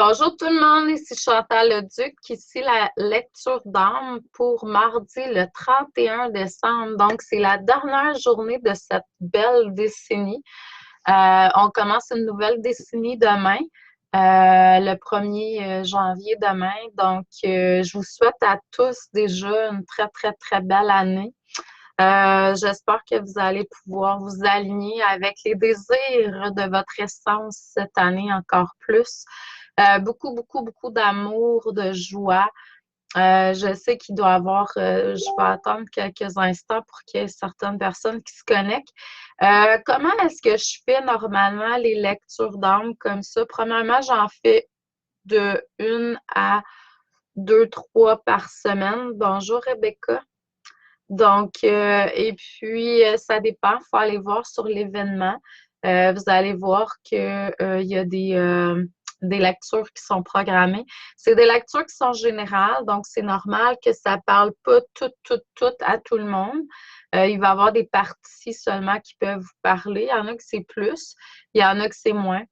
Bonjour tout le monde, ici Chantal Leduc, ici la lecture d'âme pour mardi le 31 décembre. Donc, c'est la dernière journée de cette belle décennie. On commence une nouvelle décennie demain, le 1er janvier demain. Donc, je vous souhaite à tous déjà une très, très, très belle année. J'espère que vous allez pouvoir vous aligner avec les désirs de votre essence cette année encore plus. Beaucoup, beaucoup, beaucoup d'amour, de joie. Je sais qu'il doit y avoir, je vais attendre quelques instants pour qu'il y ait certaines personnes qui se connectent. Comment est-ce que je fais normalement les lectures d'âme comme ça? Premièrement, j'en fais de une à deux, trois par semaine. Bonjour Rebecca. Donc, et puis, ça dépend. Il faut aller voir sur l'événement. Vous allez voir qu'il y a des lectures qui sont programmées. C'est des lectures qui sont générales, donc c'est normal que ça ne parle pas tout à tout le monde. Il va y avoir des parties seulement qui peuvent vous parler. Il y en a que c'est plus, il y en a que c'est moins.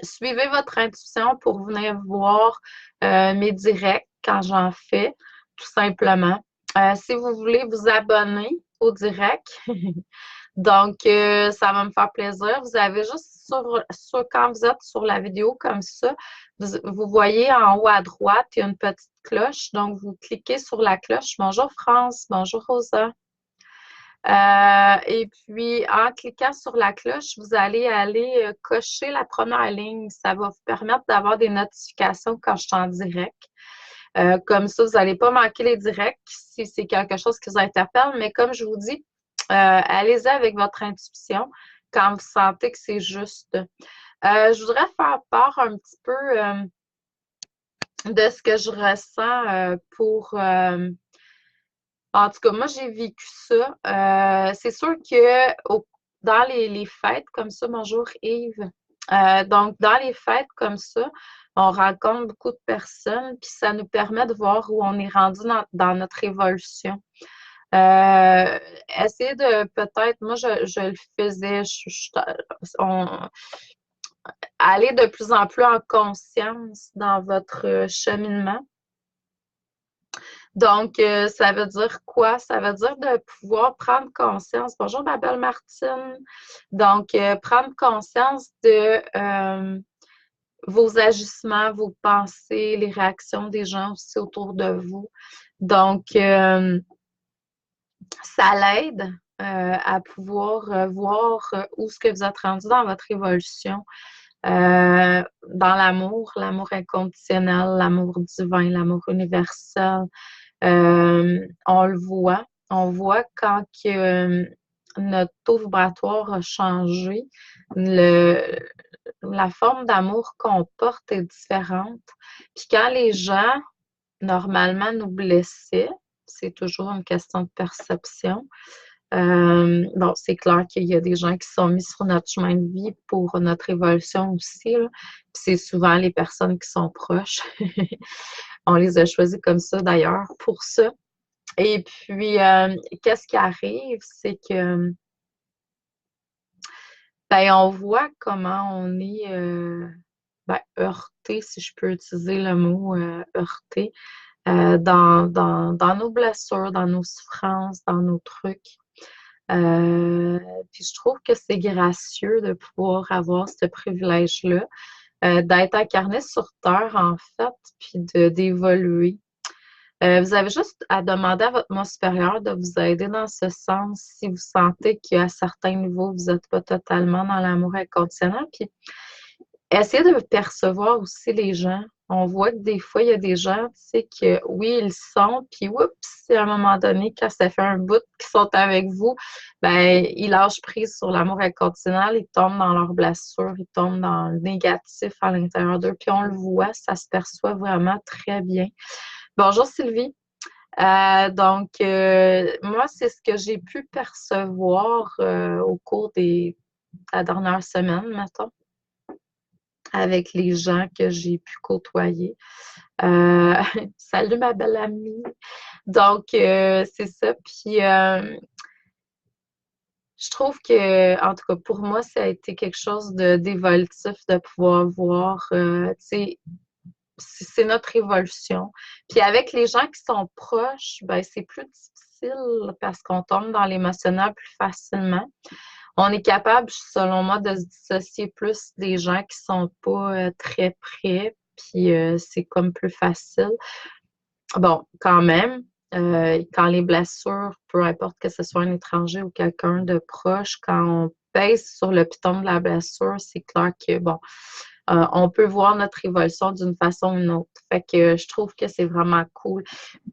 Suivez votre intuition pour venir voir mes directs quand j'en fais, tout simplement. Si vous voulez vous abonner au direct, donc ça va me faire plaisir. Vous avez juste quand vous êtes sur la vidéo comme ça, vous voyez en haut à droite, il y a une petite cloche. Donc, vous cliquez sur la cloche. Bonjour France, bonjour Rosa. Et puis, en cliquant sur la cloche, vous allez aller cocher la première ligne. Ça va vous permettre d'avoir des notifications quand je suis en direct. Comme ça, vous n'allez pas manquer les directs si c'est quelque chose qui vous interpelle. Mais comme je vous dis, allez-y avec votre intuition quand vous sentez que c'est juste. Je voudrais faire part un petit peu de ce que je ressens pour en tout cas, moi, j'ai vécu ça. C'est sûr que dans les fêtes comme ça, bonjour Yves. Donc, dans les fêtes comme ça, on rencontre beaucoup de personnes, puis ça nous permet de voir où on est rendu dans notre évolution. Essayez de peut-être, moi, je le faisais, aller de plus en plus en conscience dans votre cheminement. Donc, ça veut dire quoi? Ça veut dire de pouvoir prendre conscience. Bonjour, ma belle Martine. Donc, prendre conscience de vos agissements, vos pensées, les réactions des gens aussi autour de vous. Donc, ça l'aide à pouvoir voir où est-ce que vous êtes rendu dans votre évolution. Dans l'amour inconditionnel, l'amour divin, l'amour universel. On le voit. On voit quand que, notre taux vibratoire a changé, la forme d'amour qu'on porte est différente. Puis quand les gens, normalement, nous blessaient, c'est toujours une question de perception. Bon, c'est clair qu'il y a des gens qui sont mis sur notre chemin de vie pour notre évolution aussi, là. Puis c'est souvent les personnes qui sont proches. On les a choisis comme ça d'ailleurs pour ça. Et puis, qu'est-ce qui arrive, c'est que ben, on voit comment on est heurté, si je peux utiliser le mot heurté, dans nos blessures, dans nos souffrances, dans nos trucs. Puis je trouve que c'est gracieux de pouvoir avoir ce privilège-là, d'être incarné sur Terre, en fait, puis d'évoluer. Vous avez juste à demander à votre moi supérieur de vous aider dans ce sens si vous sentez qu'à certains niveaux, vous n'êtes pas totalement dans l'amour inconditionnel. Puis essayez de percevoir aussi les gens. On voit que des fois, il y a des gens, tu sais, que oui, ils sont, puis oups, à un moment donné, quand ça fait un bout qu'ils sont avec vous, ben, ils lâchent prise sur l'amour inconditionnel, ils tombent dans leurs blessures, ils tombent dans le négatif à l'intérieur d'eux, puis on le voit, ça se perçoit vraiment très bien. Bonjour Sylvie. Donc, moi, c'est ce que j'ai pu percevoir au cours de la dernière semaine, mettons, avec les gens que j'ai pu côtoyer. Salut ma belle amie. Donc, c'est ça. Puis, Je trouve que, en tout cas, pour moi, ça a été quelque chose d'évolutif de pouvoir voir, tu sais, c'est notre évolution. Puis avec les gens qui sont proches, ben c'est plus difficile parce qu'on tombe dans l'émotionnel plus facilement. On est capable, selon moi, de se dissocier plus des gens qui sont pas très près, puis c'est comme plus facile. Bon, quand même, quand les blessures, peu importe que ce soit un étranger ou quelqu'un de proche, quand on pèse sur le piton de la blessure, c'est clair que, bon, on peut voir notre évolution d'une façon ou d'une autre. Fait que je trouve que c'est vraiment cool.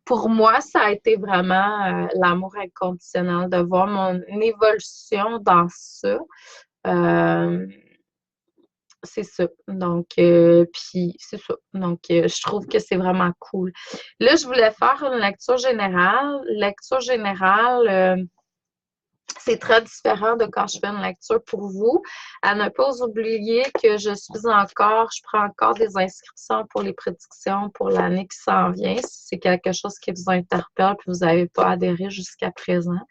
Pour moi, ça a été vraiment l'amour inconditionnel, de voir mon évolution dans ça. Euh, c'est ça. Donc, puis c'est ça. Donc, je trouve que c'est vraiment cool. Là, je voulais faire une lecture générale. Lecture générale, c'est très différent de quand je fais une lecture pour vous. À ne pas oublier que je prends encore des inscriptions pour les prédictions pour l'année qui s'en vient. Si c'est quelque chose qui vous interpelle et que vous n'avez pas adhéré jusqu'à présent.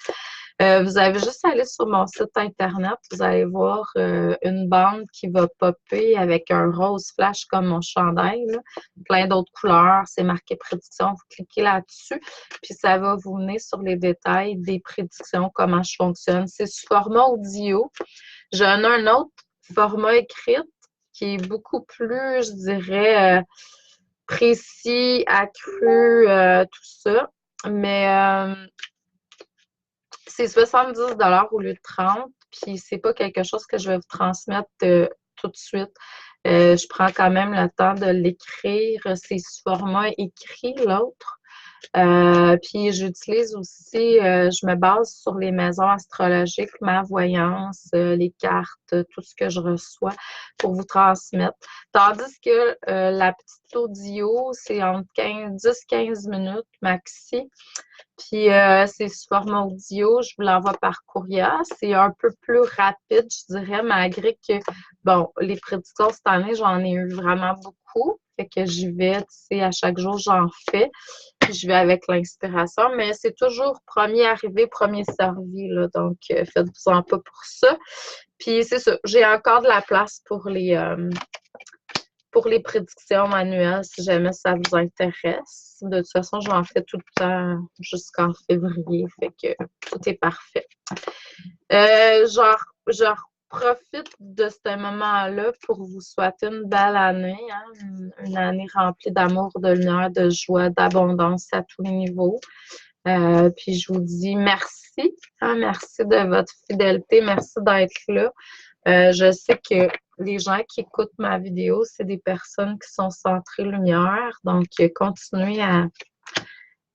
Vous avez juste à aller sur mon site internet, vous allez voir une bande qui va popper avec un rose flash comme mon chandail, là, plein d'autres couleurs, c'est marqué prédiction, vous cliquez là-dessus, puis ça va vous mener sur les détails des prédictions, comment je fonctionne. C'est sous format audio. J'en ai un autre format écrit qui est beaucoup plus, je dirais, précis, accru, tout ça. Mais c'est 70 au lieu de 30, puis c'est pas quelque chose que je vais vous transmettre tout de suite. Je prends quand même le temps de l'écrire. C'est sous format écrit, l'autre. Puis j'utilise aussi, je me base sur les maisons astrologiques, ma voyance, les cartes, tout ce que je reçois pour vous transmettre. Tandis que la petite audio, c'est entre 10-15 minutes maxi. Puis c'est sous format audio, je vous l'envoie par courriel. C'est un peu plus rapide, je dirais, malgré que, bon, les prédictions cette année, j'en ai eu vraiment beaucoup. Fait que j'y vais, tu sais, à chaque jour, j'en fais. Puis je vais avec l'inspiration, mais c'est toujours premier arrivé, premier servi, là. Donc, faites-vous-en pas pour ça. Puis c'est ça, j'ai encore de la place pour les prédictions manuelles, si jamais ça vous intéresse. De toute façon, j'en fais tout le temps jusqu'en février, fait que tout est parfait. Je profite de ce moment-là pour vous souhaiter une belle année, hein, une année remplie d'amour, de lumière, de joie, d'abondance à tous les niveaux. Puis je vous dis merci, hein, merci de votre fidélité, merci d'être là. Je sais que les gens qui écoutent ma vidéo, c'est des personnes qui sont centrées lumière. Donc, continuez à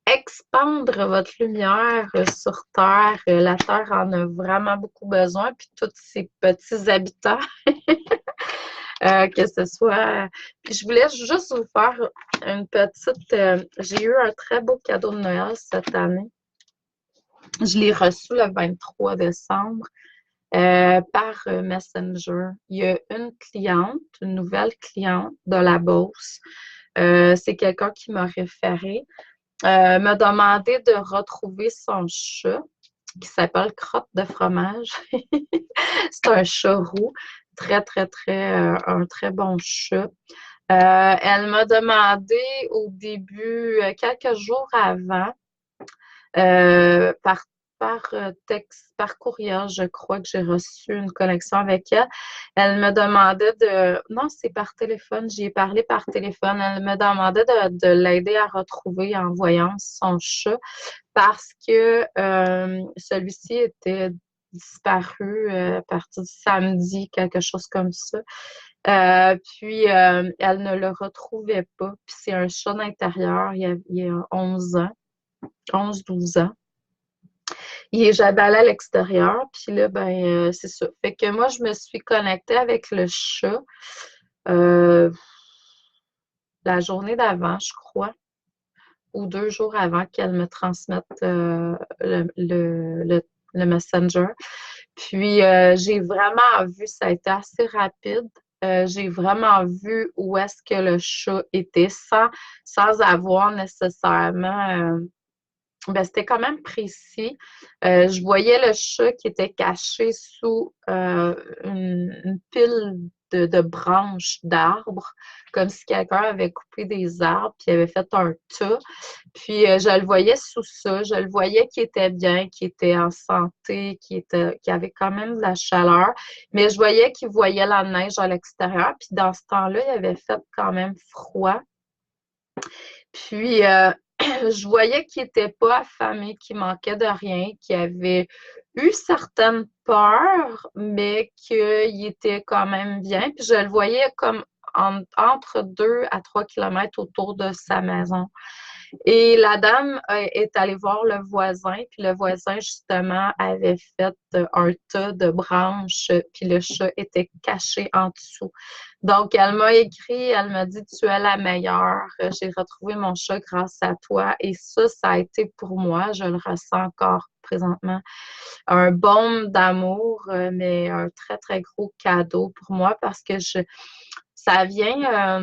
expandre votre lumière sur Terre. La Terre en a vraiment beaucoup besoin, puis tous ces petits habitants, que ce soit... Puis je voulais juste vous faire une petite... J'ai eu un très beau cadeau de Noël cette année. Je l'ai reçu le 23 décembre. Par Messenger. Il y a une cliente, une nouvelle cliente de la Beauce. C'est quelqu'un qui m'a référé. M'a demandé de retrouver son chat qui s'appelle Crotte de fromage. C'est un chat roux, très, très, très, un très bon chat. Elle m'a demandé au début, quelques jours avant, par texte, par courriel, je crois que j'ai reçu une connexion avec elle. Elle me demandait de... Non, c'est par téléphone. J'y ai parlé par téléphone. Elle me demandait de l'aider à retrouver en voyant son chat parce que celui-ci était disparu à partir du samedi, quelque chose comme ça. Puis, elle ne le retrouvait pas. Puis, c'est un chat d'intérieur. Il y a 11 ans, 11-12 ans. Il est jamais allé à l'extérieur, puis là, ben, c'est ça. Fait que moi, je me suis connectée avec le chat euh, la journée d'avant, je crois, ou 2 jours avant qu'elle me transmette le Messenger. Puis, j'ai vraiment vu, ça a été assez rapide. J'ai vraiment vu où est-ce que le chat était sans avoir nécessairement ben, c'était quand même précis. Je voyais le chat qui était caché sous une pile de branches d'arbres, comme si quelqu'un avait coupé des arbres puis avait fait un tas. Puis je le voyais sous ça, je le voyais qui était bien, qui était en santé, qui avait quand même de la chaleur, mais je voyais qu'il voyait la neige à l'extérieur. Puis dans ce temps-là, il avait fait quand même froid. Puis je voyais qu'il n'était pas affamé, qu'il manquait de rien, qu'il avait eu certaines peurs, mais qu'il était quand même bien. Puis je le voyais comme entre 2 à 3 kilomètres autour de sa maison. Et la dame est allée voir le voisin, puis le voisin, justement, avait fait un tas de branches, puis le chat était caché en dessous. Donc, elle m'a écrit, elle m'a dit, tu es la meilleure, j'ai retrouvé mon chat grâce à toi. Et ça a été pour moi, je le ressens encore présentement, un baume d'amour, mais un très, très gros cadeau pour moi parce que ça vient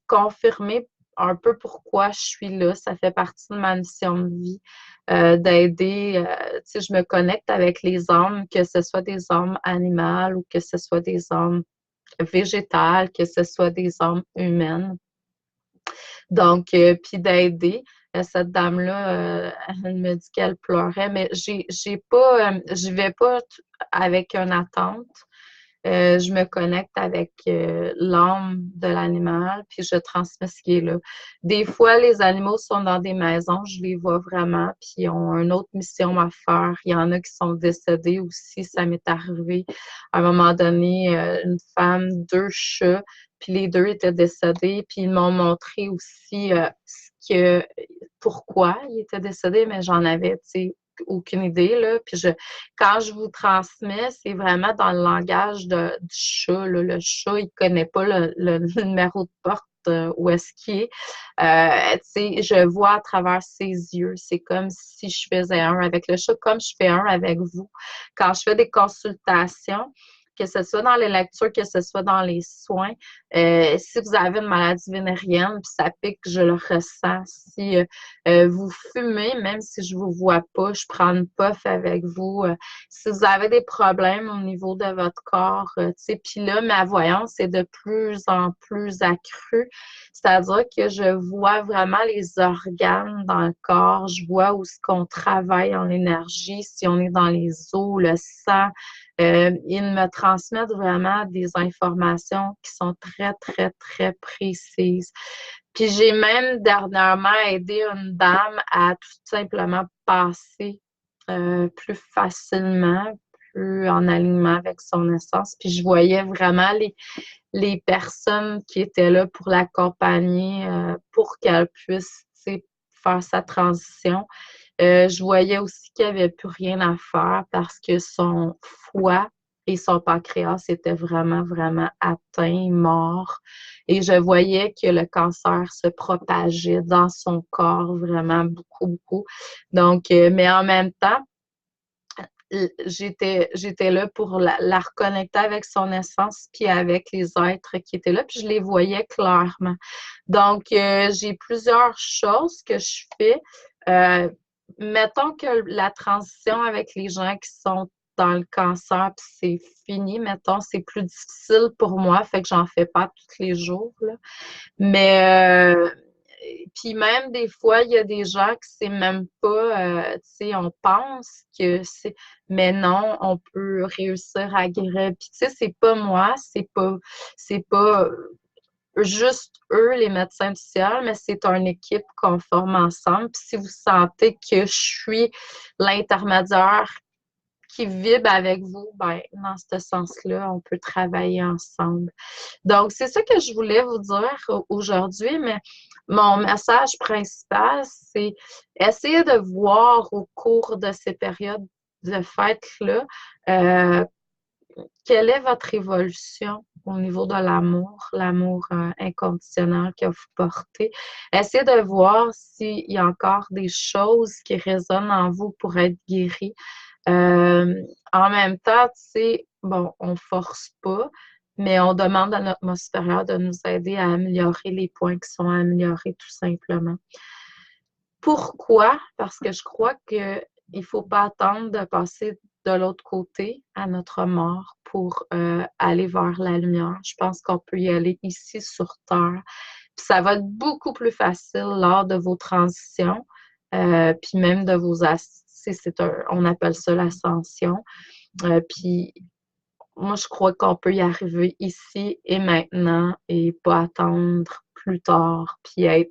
confirmer un peu pourquoi je suis là. Ça fait partie de ma mission de vie, d'aider. Tu sais, je me connecte avec les âmes, que ce soit des âmes animales ou que ce soit des âmes végétales, que ce soit des âmes humaines. Donc, puis d'aider. Cette dame-là, elle me dit qu'elle pleurait, mais j'ai pas, je vais pas avec une attente. Je me connecte avec l'âme de l'animal, puis je transmets ce qui est là. Des fois, les animaux sont dans des maisons, je les vois vraiment, puis ils ont une autre mission à faire. Il y en a qui sont décédés aussi, ça m'est arrivé. À un moment donné, une femme, 2 chats, puis les 2 étaient décédés, puis ils m'ont montré aussi pourquoi ils étaient décédés, mais j'en avais, tu sais, aucune idée, là. Puis quand je vous transmets, c'est vraiment dans le langage du chat, là. Le chat, il connaît pas le numéro de porte où est-ce qu'il est. Tu sais, je vois à travers ses yeux. C'est comme si je faisais un avec le chat, comme je fais un avec vous. Quand je fais des consultations, que ce soit dans les lectures, que ce soit dans les soins, si vous avez une maladie vénérienne, puis ça pique, je le ressens. Si vous fumez, même si je vous vois pas, je prends une puff avec vous. Si vous avez des problèmes au niveau de votre corps, tu sais, puis là, ma voyance est de plus en plus accrue. C'est-à-dire que je vois vraiment les organes dans le corps, je vois où est-ce qu'on travaille en énergie, si on est dans les os, le sang. Ils me transmettent vraiment des informations qui sont très, très, très précises. Puis j'ai même dernièrement aidé une dame à tout simplement passer plus facilement, plus en alignement avec son essence. Puis je voyais vraiment les personnes qui étaient là pour l'accompagner, pour qu'elle puisse, tu sais, faire sa transition. Je voyais aussi qu'il n'y avait plus rien à faire parce que son foie et son pancréas étaient vraiment, vraiment atteints, morts. Et je voyais que le cancer se propageait dans son corps vraiment beaucoup, beaucoup. Donc, mais en même temps, j'étais là pour la reconnecter avec son essence puis avec les êtres qui étaient là, puis je les voyais clairement. Donc, j'ai plusieurs choses que je fais. Euh, Mettons que la transition avec les gens qui sont dans le cancer, puis c'est fini, mettons, c'est plus difficile pour moi, fait que j'en fais pas tous les jours, là. Mais puis même des fois, il y a des gens que c'est même pas, tu sais, on pense que c'est, mais non, on peut réussir à guérir. Puis tu sais, c'est pas moi, c'est pas juste eux, les médecins du ciel, mais c'est une équipe qu'on forme ensemble. Puis si vous sentez que je suis l'intermédiaire qui vibre avec vous, ben, dans ce sens-là, on peut travailler ensemble. Donc, c'est ça que je voulais vous dire aujourd'hui, mais mon message principal, c'est essayer de voir au cours de ces périodes de fête-là, euh, quelle est votre évolution au niveau de l'amour inconditionnel que vous portez. Essayez de voir s'il y a encore des choses qui résonnent en vous pour être guéri. Euh, En même temps, tu sais, bon, on force pas, mais on demande à notre moi supérieur de nous aider à améliorer les points qui sont améliorés tout simplement. Pourquoi? Parce que je crois qu'il ne faut pas attendre de passer de l'autre côté à notre mort pour aller vers la lumière. Je pense qu'on peut y aller ici sur Terre. Puis ça va être beaucoup plus facile lors de vos transitions, puis même de vos on appelle ça l'ascension. Puis moi, je crois qu'on peut y arriver ici et maintenant et pas attendre plus tard, puis être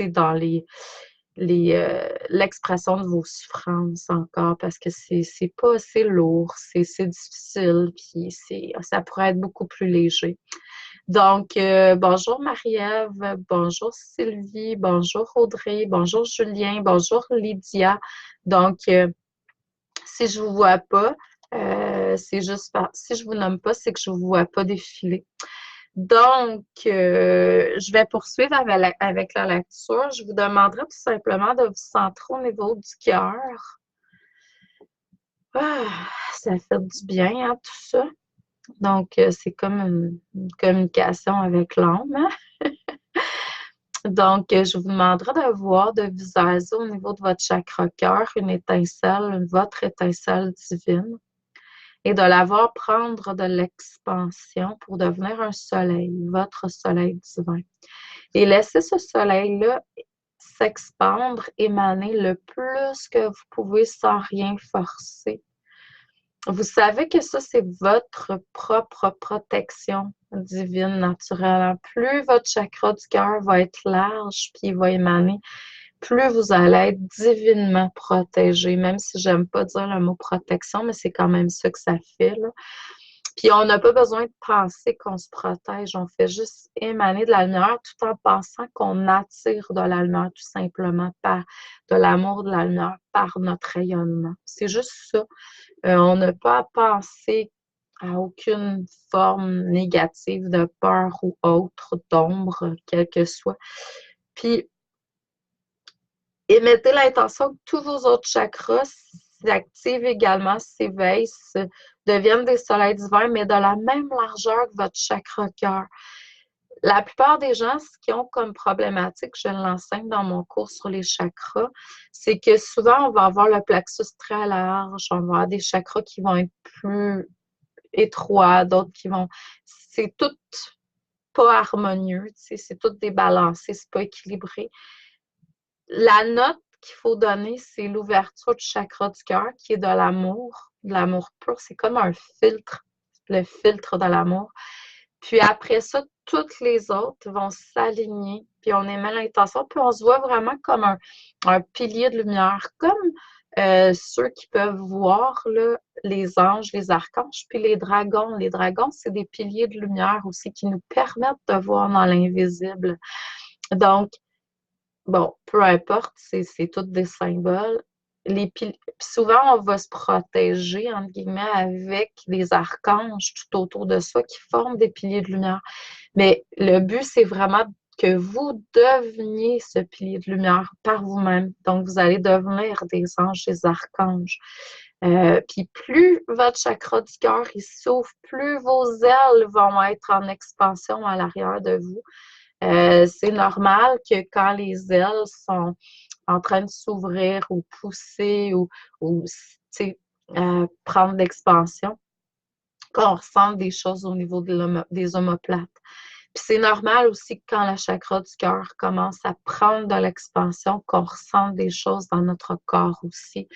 dans l'expression de vos souffrances encore parce que c'est pas assez lourd, c'est difficile, puis ça pourrait être beaucoup plus léger. Donc, bonjour Marie-Ève, bonjour Sylvie, bonjour Audrey, bonjour Julien, bonjour Lydia. Donc, si je vous vois pas, c'est juste si je vous nomme pas, c'est que je vous vois pas défiler. Donc, je vais poursuivre avec la lecture. Je vous demanderai tout simplement de vous centrer au niveau du cœur. Ah, ça fait du bien, hein, tout ça. Donc, c'est comme une communication avec l'âme, hein? Donc, je vous demanderai de voir, de visualiser au niveau de votre chakra cœur une étincelle, votre étincelle divine, et de la voir prendre de l'expansion pour devenir un soleil, votre soleil divin. Et laissez ce soleil-là s'expandre, émaner le plus que vous pouvez sans rien forcer. Vous savez que ça, c'est votre propre protection divine, naturelle. Plus votre chakra du cœur va être large, puis il va émaner, plus vous allez être divinement protégé. Même si j'aime pas dire le mot protection, mais c'est quand même ça que ça fait, là. Puis on n'a pas besoin de penser qu'on se protège. On fait juste émaner de la lumière tout en pensant qu'on attire de la lumière tout simplement par de l'amour de la lumière, par notre rayonnement. C'est juste ça. On n'a pas à penser à aucune forme négative de peur ou autre, d'ombre, quelle que soit. Puis, émettez l'intention que tous vos autres chakras s'activent également, s'éveillent, deviennent des soleils divins, mais de la même largeur que votre chakra cœur. La plupart des gens, ce qu'ils ont comme problématique, je l'enseigne dans mon cours sur les chakras, c'est que souvent, on va avoir le plexus très large, on va avoir des chakras qui vont être plus étroits, d'autres qui vont... C'est tout pas harmonieux, c'est tout débalancé, c'est pas équilibré. La note qu'il faut donner, c'est l'ouverture du chakra du cœur, qui est de l'amour pur. C'est comme un filtre, le filtre de l'amour. Puis après ça, toutes les autres vont s'aligner, puis on émet l'intention, puis on se voit vraiment comme un pilier de lumière, comme ceux qui peuvent voir là, les anges, les archanges, puis les dragons. Les dragons, c'est des piliers de lumière aussi qui nous permettent de voir dans l'invisible. Donc, bon, peu importe, c'est tous des symboles. Souvent, on va se protéger, entre guillemets, avec des archanges tout autour de soi qui forment des piliers de lumière. Mais le but, c'est vraiment que vous deveniez ce pilier de lumière par vous-même. Donc, vous allez devenir des anges, des archanges. Puis plus votre chakra du cœur il s'ouvre, plus vos ailes vont être en expansion à l'arrière de vous. C'est normal que quand les ailes sont en train de s'ouvrir ou pousser ou prendre l'expansion, qu'on ressente des choses au niveau des omoplates. Puis c'est normal aussi que quand le chakra du cœur commence à prendre de l'expansion, qu'on ressente des choses dans notre corps aussi.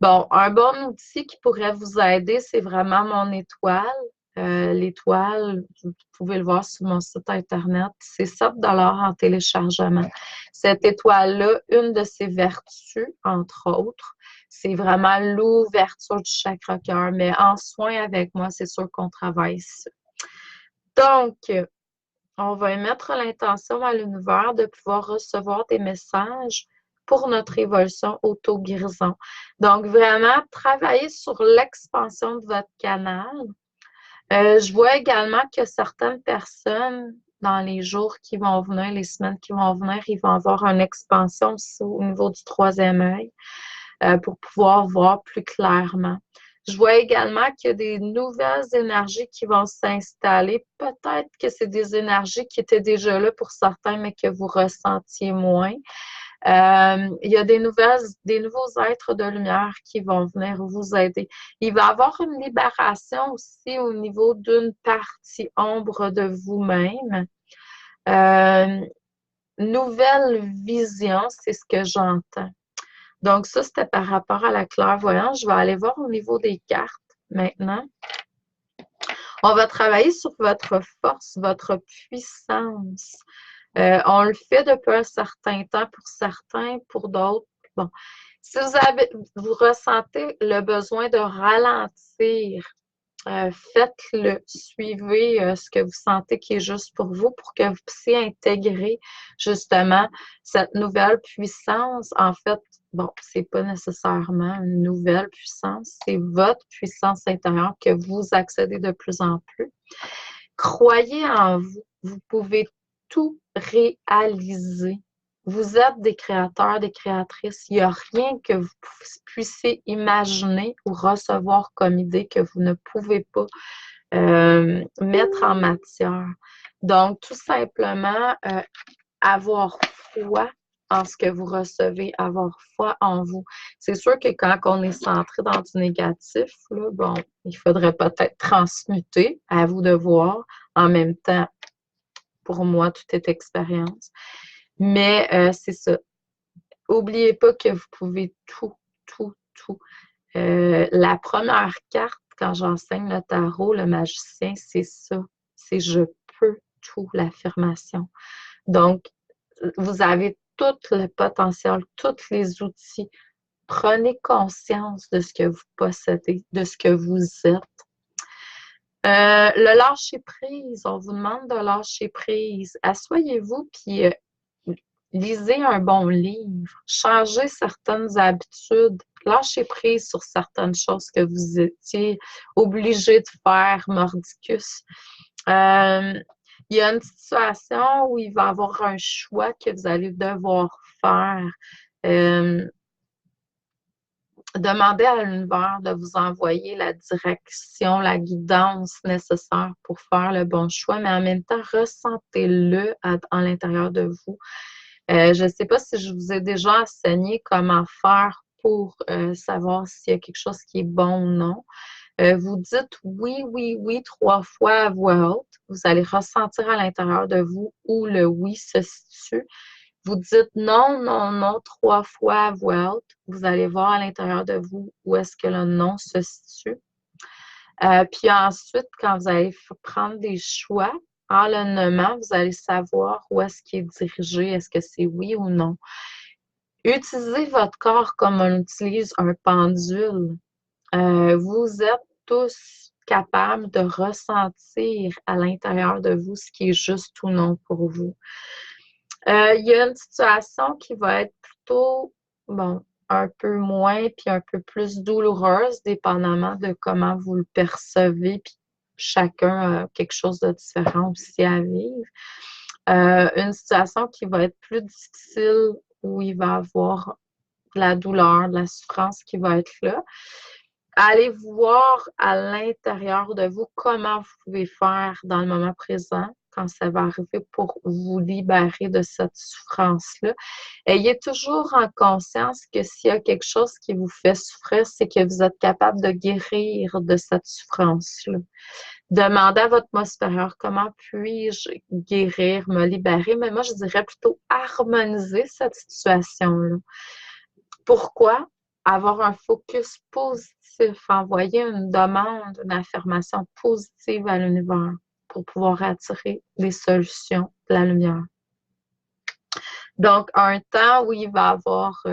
Bon, un bon outil qui pourrait vous aider, c'est vraiment mon étoile. L'étoile, vous pouvez le voir sur mon site internet, c'est 7 $ en téléchargement. Cette étoile-là, une de ses vertus, entre autres, c'est vraiment l'ouverture du chakra cœur. Mais en soin avec moi, c'est sûr qu'on travaille ça. Donc, on va émettre l'intention à l'univers de pouvoir recevoir des messages pour notre évolution auto-guérison. Donc, vraiment, travailler sur l'expansion de votre canal. Je vois également que certaines personnes, dans les jours qui vont venir, les semaines qui vont venir, ils vont avoir une expansion aussi au niveau du troisième œil pour pouvoir voir plus clairement. Je vois également qu'il y a des nouvelles énergies qui vont s'installer. Peut-être que c'est des énergies qui étaient déjà là pour certains, mais que vous ressentiez moins. Il y a des nouveaux êtres de lumière qui vont venir vous aider. Il va y avoir une libération aussi au niveau d'une partie ombre de vous-même. Nouvelle vision, c'est ce que j'entends. Donc, ça, c'était par rapport à la clairvoyance. Je vais aller voir au niveau des cartes maintenant. On va travailler sur votre force, votre puissance. On le fait depuis un certain temps pour certains, pour d'autres. Bon, si vous ressentez le besoin de ralentir, faites-le, suivez ce que vous sentez qui est juste pour vous pour que vous puissiez intégrer justement cette nouvelle puissance. En fait, bon, c'est pas nécessairement une nouvelle puissance, c'est votre puissance intérieure que vous accédez de plus en plus. Croyez en vous, vous pouvez tout réaliser. Vous êtes des créateurs, des créatrices. Il n'y a rien que vous puissiez imaginer ou recevoir comme idée que vous ne pouvez pas mettre en matière. Donc, tout simplement, avoir foi en ce que vous recevez, avoir foi en vous. C'est sûr que quand on est centré dans du négatif, là, bon, il faudrait peut-être transmuter, à vous de voir. En même temps, pour moi, tout est expérience. Mais c'est ça. N'oubliez pas que vous pouvez tout, tout, tout. La première carte, quand j'enseigne le tarot, le magicien, c'est ça. C'est je peux tout, l'affirmation. Donc, vous avez tout le potentiel, tous les outils. Prenez conscience de ce que vous possédez, de ce que vous êtes. Le lâcher prise, on vous demande de lâcher prise. Asseyez-vous puis lisez un bon livre, changez certaines habitudes, lâchez prise sur certaines choses que vous étiez obligé de faire, mordicus. Il y a une situation où il va y avoir un choix que vous allez devoir faire. Demandez à l'univers de vous envoyer la direction, la guidance nécessaire pour faire le bon choix, mais en même temps, ressentez-le en l'intérieur de vous. Je ne sais pas si je vous ai déjà enseigné comment faire pour savoir s'il y a quelque chose qui est bon ou non. Vous dites oui, oui, oui 3 fois à voix haute. Vous allez ressentir à l'intérieur de vous où le oui se situe. Vous dites non, non, non 3 fois à voix haute. Vous allez voir à l'intérieur de vous où est-ce que le non se situe. Puis ensuite, quand vous allez prendre des choix, en le nommant, vous allez savoir où est-ce qu'il est dirigé, est-ce que c'est oui ou non. Utilisez votre corps comme on utilise un pendule. Vous êtes tous capables de ressentir à l'intérieur de vous ce qui est juste ou non pour vous. Il y a une situation qui va être plutôt, bon, un peu moins puis un peu plus douloureuse, dépendamment de comment vous le percevez, puis chacun a quelque chose de différent aussi à vivre. Une situation qui va être plus difficile, où il va y avoir de la douleur, de la souffrance qui va être là. Allez voir à l'intérieur de vous comment vous pouvez faire dans le moment présent quand ça va arriver pour vous libérer de cette souffrance-là. Ayez toujours en conscience que s'il y a quelque chose qui vous fait souffrir, c'est que vous êtes capable de guérir de cette souffrance-là. Demandez à votre moi supérieur comment puis-je guérir, me libérer, mais moi je dirais plutôt harmoniser cette situation-là. Pourquoi? Avoir un focus positif, envoyer une demande, une affirmation positive à l'univers pour pouvoir attirer les solutions de la lumière. Donc, un temps où il va y avoir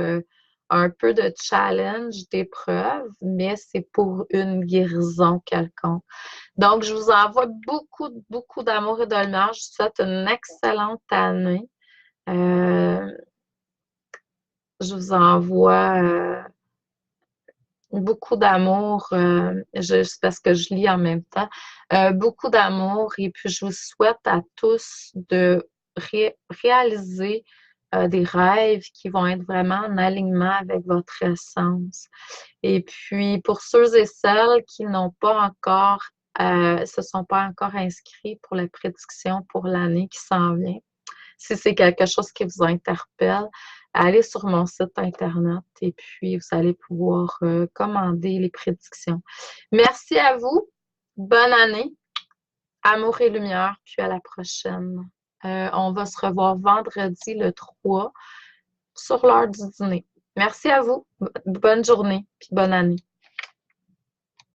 un peu de challenge, d'épreuve, mais c'est pour une guérison quelconque. Donc, je vous envoie beaucoup, beaucoup d'amour et de lumière. Je vous souhaite une excellente année. Je vous envoie beaucoup d'amour, parce que je lis en même temps, beaucoup d'amour et puis je vous souhaite à tous de réaliser des rêves qui vont être vraiment en alignement avec votre essence. Et puis pour ceux et celles qui n'ont pas encore, se sont pas encore inscrits pour la prédiction pour l'année qui s'en vient, si c'est quelque chose qui vous interpelle, allez sur mon site Internet et puis vous allez pouvoir commander les prédictions. Merci à vous. Bonne année. Amour et lumière, puis à la prochaine. On va se revoir vendredi le 3 sur l'heure du dîner. Merci à vous. Bonne journée, puis bonne année.